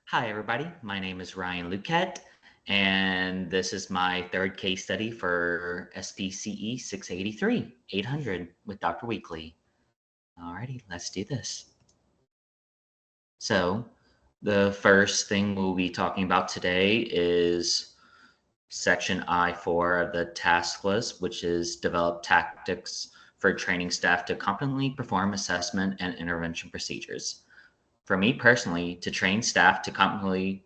Hi, everybody. My name is Ryan Luquette, and this is my third case study for SPCE 683 800 with Dr. Weekly. Alrighty, let's do this. So, the first thing we'll be talking about today is section I4 of the task list, which is develop tactics for training staff to competently perform assessment and intervention procedures. For me personally, to train staff to competently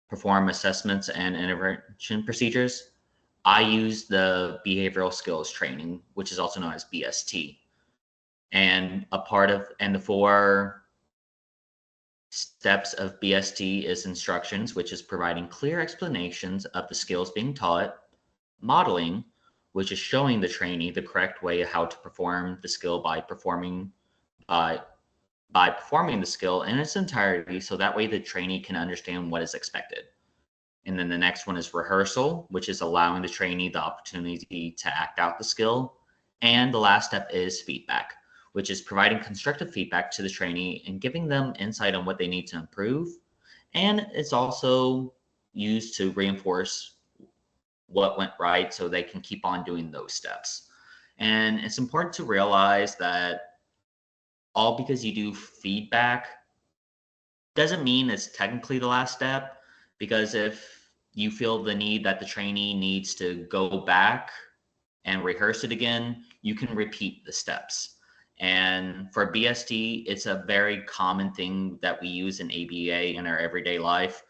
perform assessments and intervention procedures, I use the behavioral skills training, which is also known as BST. And the four steps of BST is instructions, which is providing clear explanations of the skills being taught, modeling, which is showing the trainee the correct way of how to perform the skill uh, by performing the skill in its entirety, so that way the trainee can understand what is expected. And then the next one is rehearsal, which is allowing the trainee the opportunity to act out the skill. And the last step is feedback, which is providing constructive feedback to the trainee and giving them insight on what they need to improve. And it's also used to reinforce what went right so they can keep on doing those steps. And it's important to realize that all because you do feedback doesn't mean it's technically the last step, because if you feel the need that the trainee needs to go back and rehearse it again, you can repeat the steps. And for BST, it's a very common thing that we use in ABA in our everyday life.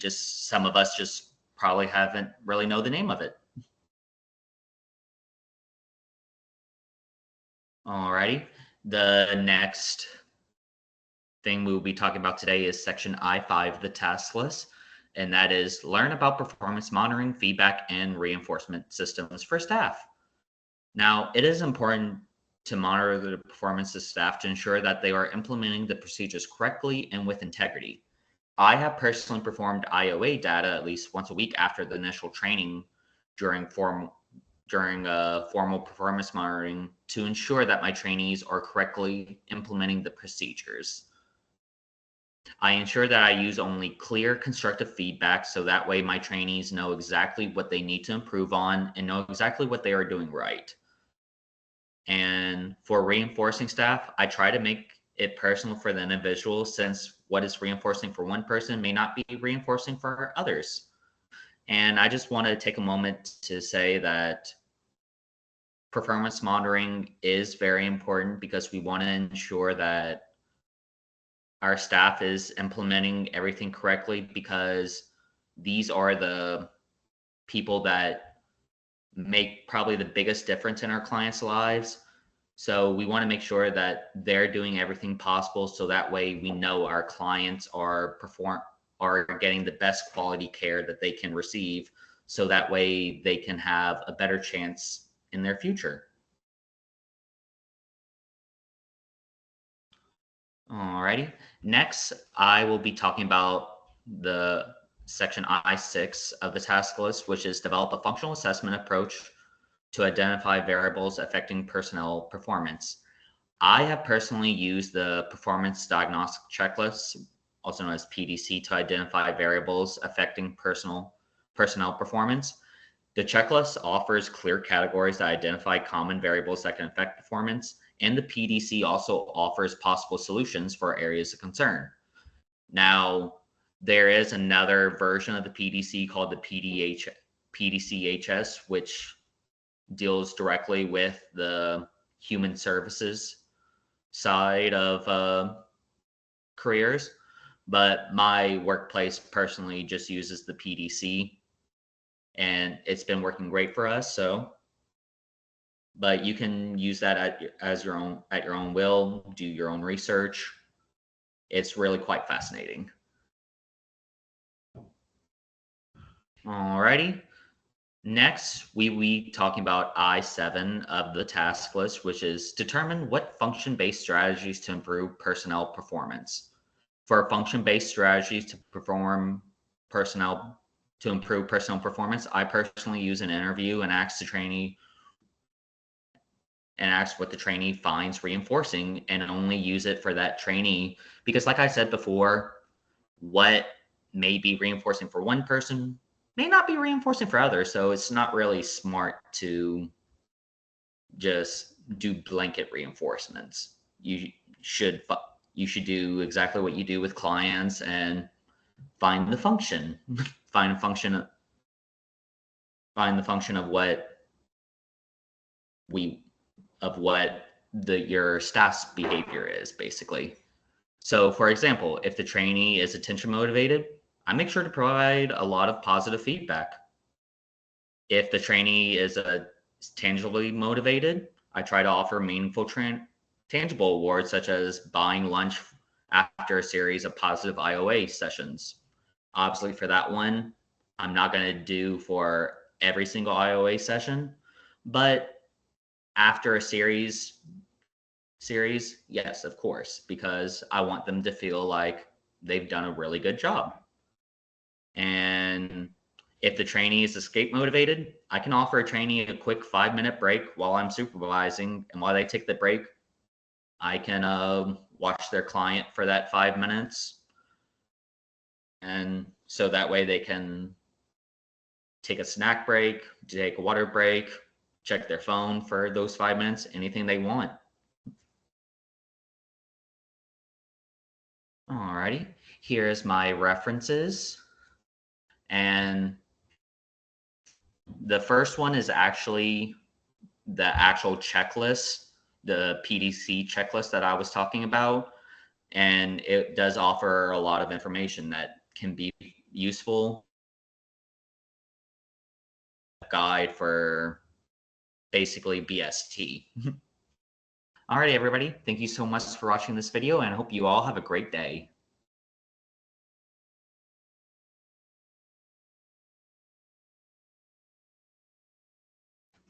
Some of us just probably haven't really know the name of it. Alrighty. The next thing we will be talking about today is section I5, the task list, and that is learn about performance monitoring, feedback, and reinforcement systems for staff. Now, it is important to monitor the performance of staff to ensure that they are implementing the procedures correctly and with integrity. I have personally performed IOA data at least once a week after the initial training during formal performance monitoring to ensure that my trainees are correctly implementing the procedures. I ensure that I use only clear, constructive feedback so that way my trainees know exactly what they need to improve on and know exactly what they are doing right. And for reinforcing staff, I try to make it personal for the individual, since what is reinforcing for one person may not be reinforcing for others. And I just want to take a moment to say that performance monitoring is very important because we want to ensure that our staff is implementing everything correctly, because these are the people that make probably the biggest difference in our clients' lives. So we want to make sure that they're doing everything possible so that way we know our clients are getting the best quality care that they can receive, so that way they can have a better chance in their future. Alrighty. Next, I will be talking about the section I6 of the task list, which is develop a functional assessment approach to identify variables affecting personnel performance. I have personally used the performance diagnostic checklist, also known as PDC, to identify variables affecting personnel performance. The checklist offers clear categories that identify common variables that can affect performance, and the PDC also offers possible solutions for areas of concern. Now, there is another version of the PDC called the PDCHS, which deals directly with the human services side of careers. But my workplace personally just uses the PDC, and it's been working great for us. So, but you can use that at your own will, do your own research. It's really quite fascinating. Alrighty. Next, we will be talking about I7 of the task list, which is determine what function-based strategies to improve personnel performance. For function-based strategies personnel to improve personnel performance, I personally use an interview and ask what the trainee finds reinforcing, and only use it for that trainee. Because like I said before, what may be reinforcing for one person may not be reinforcing for others. So it's not really smart to just do blanket reinforcements. Should you should do exactly what you do with clients and find the function, find a function, find the function of what we of what your staff's behavior is basically. So, for example, if the trainee is attention motivated, I make sure to provide a lot of positive feedback. If the trainee is tangibly motivated, I try to offer meaningful tangible awards such as buying lunch after a series of positive IOA sessions. Obviously, for that one, I'm not going to do for every single IOA session, but after a series, yes, of course, because I want them to feel like they've done a really good job. And if the trainee is escape motivated, I can offer a trainee a quick 5-minute break while I'm supervising. And while they take the break, I can watch their client for that 5 minutes. And so that way they can take a snack break, take a water break, check their phone for those 5 minutes, anything they want. Alrighty, here's my references. And the first one is actually the actual checklist, the PDC checklist that I was talking about. And it does offer a lot of information that can be useful. Guide for basically BST. Alrighty, everybody. Thank you so much for watching this video, and I hope you all have a great day.